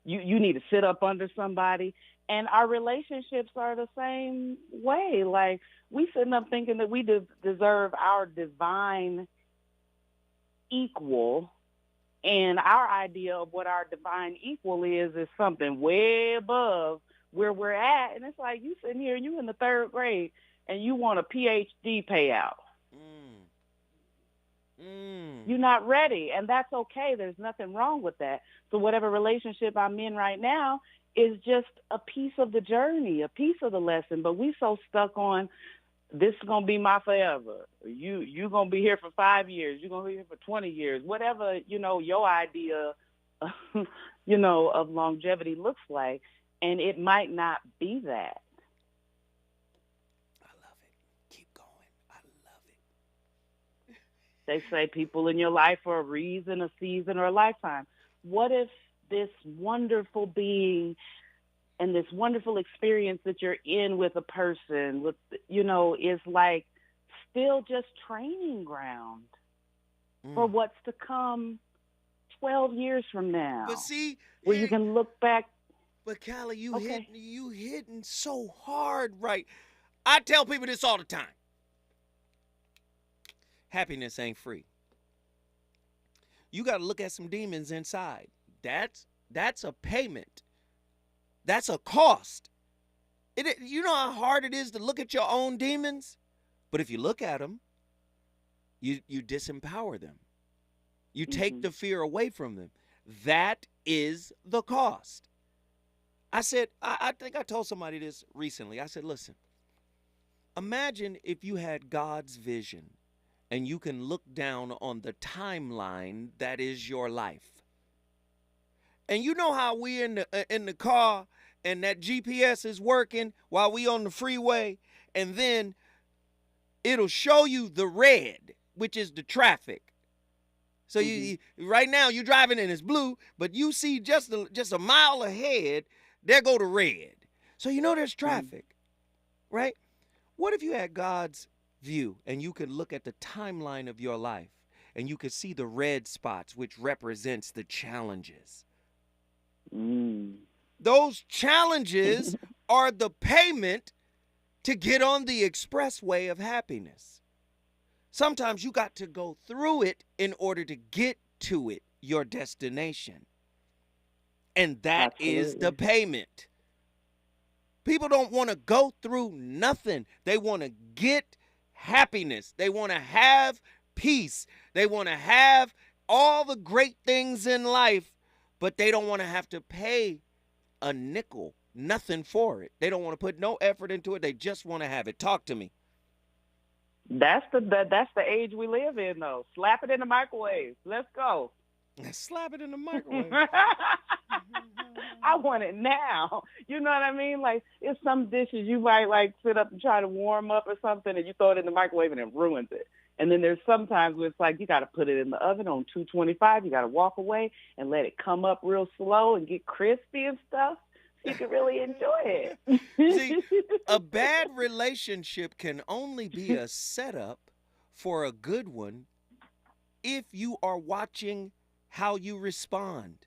[SPEAKER 10] you need to sit up under somebody. And our relationships are the same way. Like, we sitting up thinking that we deserve our divine equal, and our idea of what our divine equal is something way above where we're at. And it's like, you sitting here, you in the third grade, and you want a PhD payout. You're not ready, and that's okay. There's nothing wrong with that. So whatever relationship I'm in right now is just a piece of the journey, a piece of the lesson. But we so stuck on, this is going to be my forever. You're going to be here for 5 years. You're going to be here for 20 years. Whatever, your idea, of longevity looks like. And it might not be that.
[SPEAKER 5] I love it. Keep going. I love it.
[SPEAKER 10] They say people in your life for a reason, a season, or a lifetime. What if this wonderful being and this wonderful experience that you're in with a person, is like still just training ground for what's to come 12 years from now?
[SPEAKER 5] But see,
[SPEAKER 10] where you can look back.
[SPEAKER 5] But Callie, you hitting so hard, right? I tell people this all the time. Happiness ain't free. You got to look at some demons inside. That's a payment. That's a cost. You know how hard it is to look at your own demons? But if you look at them, you disempower them. You take the fear away from them. That is the cost. I said, I think I told somebody this recently. I said, listen, imagine if you had God's vision and you can look down on the timeline that is your life. And you know how we in the car and that GPS is working while we on the freeway, and then it'll show you the red, which is the traffic. So you right now you're driving and it's blue, but you see just a mile ahead, there go the red. So you know there's traffic, right? What if you had God's view and you could look at the timeline of your life and you could see the red spots, which represents the challenges? Those challenges are the payment to get on the expressway of happiness. Sometimes you got to go through it in order to get to it, your destination. And that is the payment. People don't want to go through nothing. They want to get happiness. They want to have peace. They want to have all the great things in life, but they don't want to have to pay a nickel, nothing for it. They don't want to put no effort into it. They just want to have it. Talk to me.
[SPEAKER 10] That's the age we live in, though. Slap it in the microwave. Let's go.
[SPEAKER 5] Slap it in the microwave.
[SPEAKER 10] I want it now. You know what I mean? Like, it's some dishes you might like sit up and try to warm up or something, and you throw it in the microwave and it ruins it. And then there's sometimes where it's like you got to put it in the oven on 225. You got to walk away and let it come up real slow and get crispy and stuff. So you can really enjoy it.
[SPEAKER 5] See, a bad relationship can only be a setup for a good one if you are watching how you respond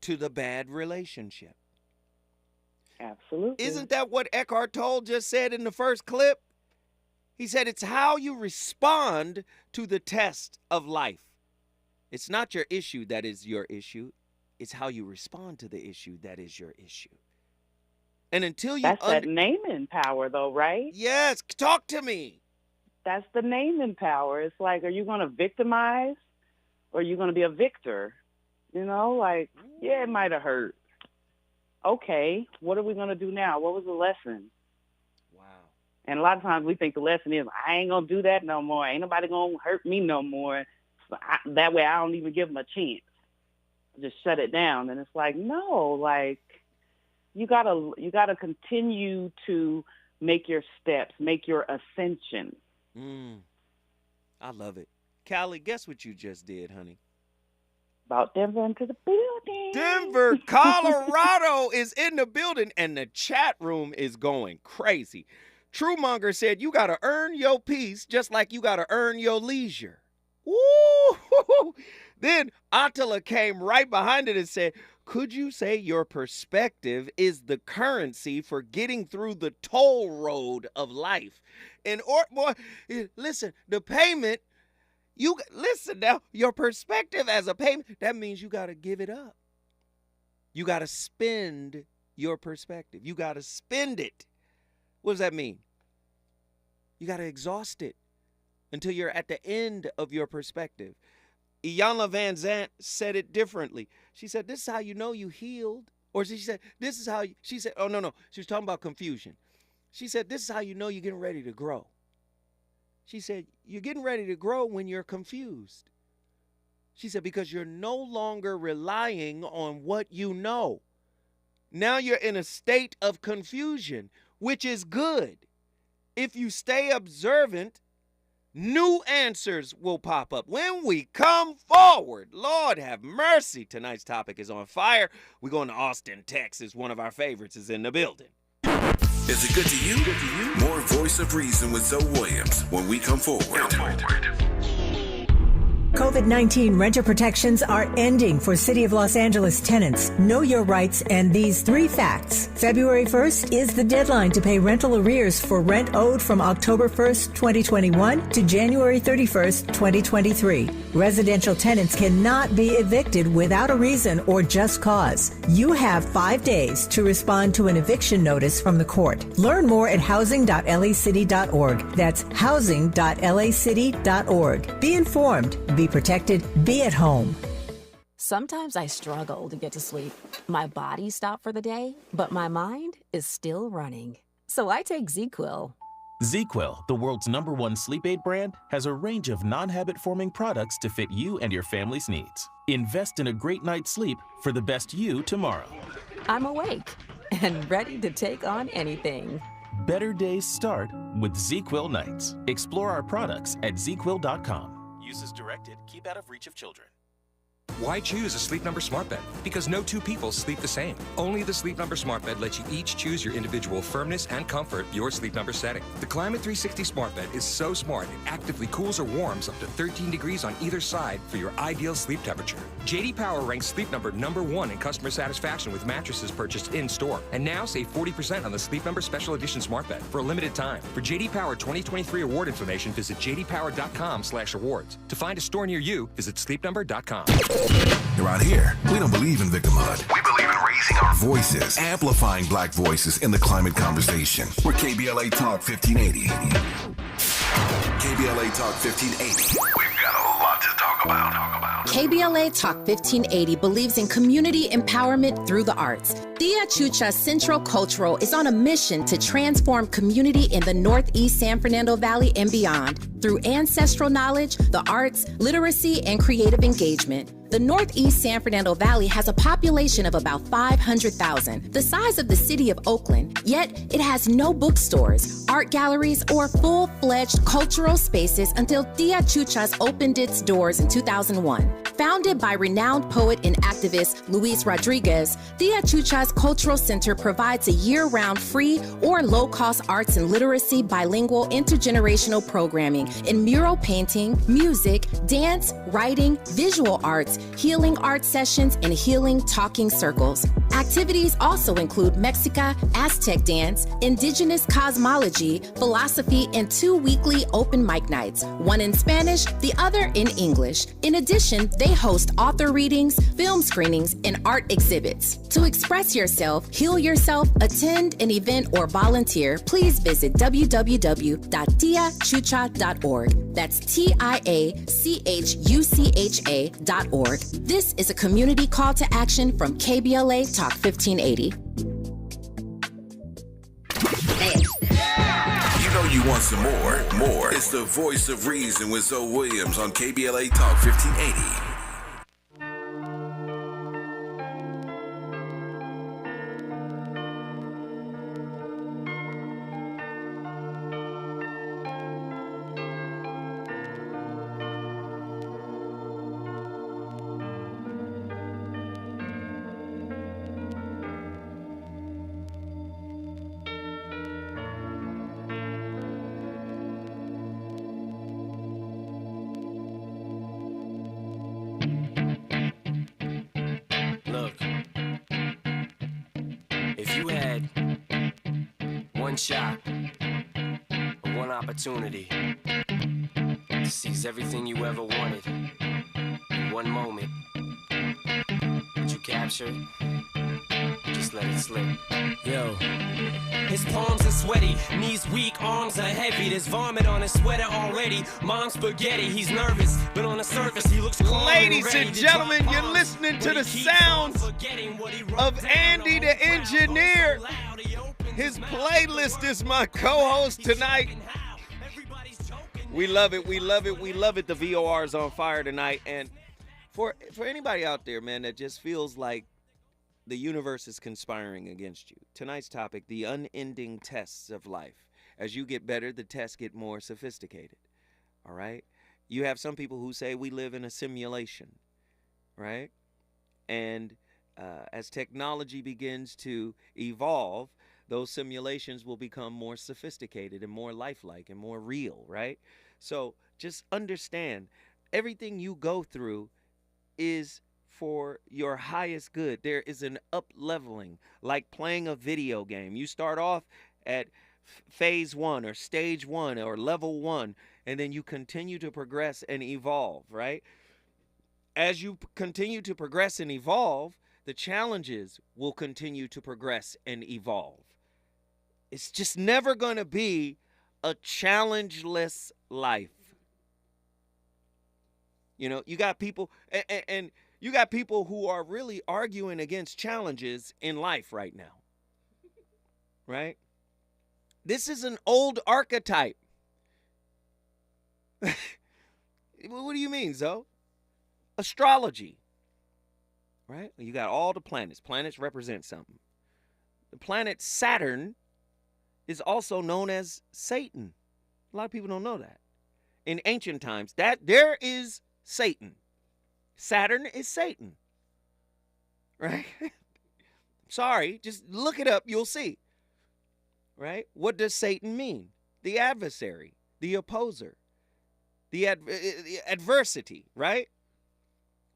[SPEAKER 5] to the bad relationship.
[SPEAKER 10] Absolutely.
[SPEAKER 5] Isn't that what Eckhart Tolle just said in the first clip? He said it's how you respond to the test of life. It's not your issue that is your issue. It's how you respond to the issue that is your issue. And until you...
[SPEAKER 10] That's that naming power, though, right?
[SPEAKER 5] Yes. Talk to me.
[SPEAKER 10] That's the naming power. It's like, are you going to victimize or are you going to be a victor? You know, like, yeah, it might have hurt. Okay, what are we going to do now? What was the lesson? And a lot of times we think the lesson is, I ain't going to do that no more. Ain't nobody going to hurt me no more. So that way I don't even give them a chance. Just shut it down. And it's like, no, like, you gotta continue to make your steps, make your ascension.
[SPEAKER 5] I love it. Callie, guess what you just did, honey?
[SPEAKER 10] About Denver into the building.
[SPEAKER 5] Denver, Colorado is in the building, and the chat room is going crazy. Truemonger said, you got to earn your peace just like you got to earn your leisure. Woo! Then Attila came right behind it and said, could you say your perspective is the currency for getting through the toll road of life? Listen, the payment, listen now, your perspective as a payment, that means you got to give it up. You got to spend your perspective. You got to spend it. What does that mean? You got to exhaust it until you're at the end of your perspective. Iyanla Van Zant said it differently. She said, this is how you know you healed. Or she said, this is how, she said, oh, no. She was talking about confusion. She said, this is how you know you're getting ready to grow. She said, you're getting ready to grow when you're confused. She said, because you're no longer relying on what you know. Now you're in a state of confusion, which is good. If you stay observant, new answers will pop up when we come forward. Lord have mercy. Tonight's topic is on fire. We're going to Austin, Texas. One of our favorites is in the building.
[SPEAKER 3] Is it good to you? More Voice of Reason with Zoe Williams when we come forward.
[SPEAKER 11] COVID-19 renter protections are ending for City of Los Angeles tenants. Know your rights and these 3 facts. February 1st is the deadline to pay rental arrears for rent owed from October 1st, 2021 to January 31st, 2023. Residential tenants cannot be evicted without a reason or just cause. You have 5 days to respond to an eviction notice from the court. Learn more at housing.lacity.org. That's housing.lacity.org. Be informed. Be protected. Be at home.
[SPEAKER 20] Sometimes I struggle to get to sleep. My body stopped for the day, but my mind is still running. So I take ZQuil.
[SPEAKER 12] ZQuil, the world's #1 sleep aid brand, has a range of non-habit-forming products to fit you and your family's needs. Invest in a great night's sleep for the best you tomorrow.
[SPEAKER 20] I'm awake and ready to take on anything.
[SPEAKER 12] Better days start with ZQuil nights. Explore our products at ZQuil.com. Use as directed. Keep out of reach of children.
[SPEAKER 16] Why choose a Sleep Number smart bed? Because no two people sleep the same. Only the Sleep Number smart bed lets you each choose your individual firmness and comfort, your Sleep Number setting. The Climate 360 smart bed is so smart it actively cools or warms up to 13 degrees on either side for your ideal sleep temperature. JD Power ranks Sleep Number #1 in customer satisfaction with mattresses purchased in-store. And now save 40% on the Sleep Number Special Edition smart bed for a limited time. For JD Power 2023 award information, visit jdpower.com/awards. To find a store near you, visit sleepnumber.com.
[SPEAKER 3] Around here, we don't believe in victimhood. We believe in raising our voices, amplifying black voices in the climate conversation. We're KBLA Talk 1580. KBLA Talk 1580. We've got a lot to talk about.
[SPEAKER 4] KBLA Talk 1580 believes in community empowerment through the arts. Tia Chucha Central Cultural is on a mission to transform community in the Northeast San Fernando Valley and beyond through ancestral knowledge, the arts, literacy, and creative engagement. The Northeast San Fernando Valley has a population of about 500,000, the size of the city of Oakland, yet it has no bookstores, art galleries, or full-fledged cultural spaces until Tia Chuchas opened its doors in 2001. Founded by renowned poet and activist Luis Rodriguez, Tia Chuchas Cultural Center provides a year-round free or low-cost arts and literacy bilingual intergenerational programming in mural painting, music, dance, writing, visual arts, healing art sessions, and healing talking circles. Activities also include Mexica, Aztec dance, indigenous cosmology, philosophy, and 2 weekly open mic nights, one in Spanish, the other in English. In addition, they host author readings, film screenings, and art exhibits. To express yourself, heal yourself, attend an event, or volunteer, please visit www.tiachucha.org. That's TIACHUCHA.org. This is a community call to action from KBLA Talk 1580.
[SPEAKER 3] You know You want some more? More. It's the voice of reason with Zoe Williams on KBLA Talk 1580.
[SPEAKER 13] One shot, one opportunity to seize everything you ever wanted in one moment. What you captured, just let it slip.
[SPEAKER 14] Yo. His palms are sweaty, knees weak, arms are heavy. There's vomit on his sweater already. Mom's spaghetti, he's nervous, but on the surface he looks calm.
[SPEAKER 5] Ladies and gentlemen, you're listening to the sounds of Andy the Engineer. His playlist is my co-host tonight. We love it. We love it. We love it. The VOR is on fire tonight. And for anybody out there, man, that just feels like the universe is conspiring against you. Tonight's topic, the unending tests of life. As you get better, the tests get more sophisticated. All right? You have some people who say we live in a simulation, right? And as technology begins to evolve, those simulations will become more sophisticated and more lifelike and more real, right? So just understand, everything you go through is for your highest good. There is an up-leveling, like playing a video game. You start off at phase 1 or stage 1 or level 1, and then you continue to progress and evolve, right? As you continue to progress and evolve, the challenges will continue to progress and evolve. It's just never going to be a challengeless life. You know, you got people, and you got people who are really arguing against challenges in life right now. Right? This is an old archetype. What do you mean, Zoe? Astrology. Right? You got all the planets. Planets represent something. The planet Saturn is also known as Satan. A lot of people don't know that. In ancient times, that there is Satan. Saturn is Satan. Right? Sorry, just look it up, you'll see. Right? What does Satan mean? The adversary, the opposer, the adversity, right?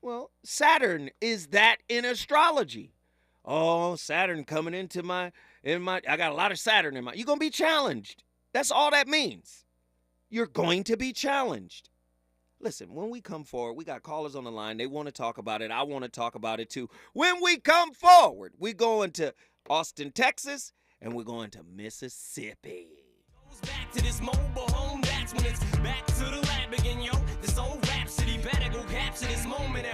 [SPEAKER 5] Well, Saturn is that in astrology. Oh, Saturn coming into I got a lot of Saturn in my, you're going to be challenged. That's all that means. You're going to be challenged. Listen, when we come forward, we got callers on the line. They want to talk about it. I want to talk about it too. When we come forward, we're going to Austin, Texas, and we're going to Mississippi.
[SPEAKER 14] Back to this mobile home, that's when it's back to the lab again, yo. This old rhapsody better go capture this moment.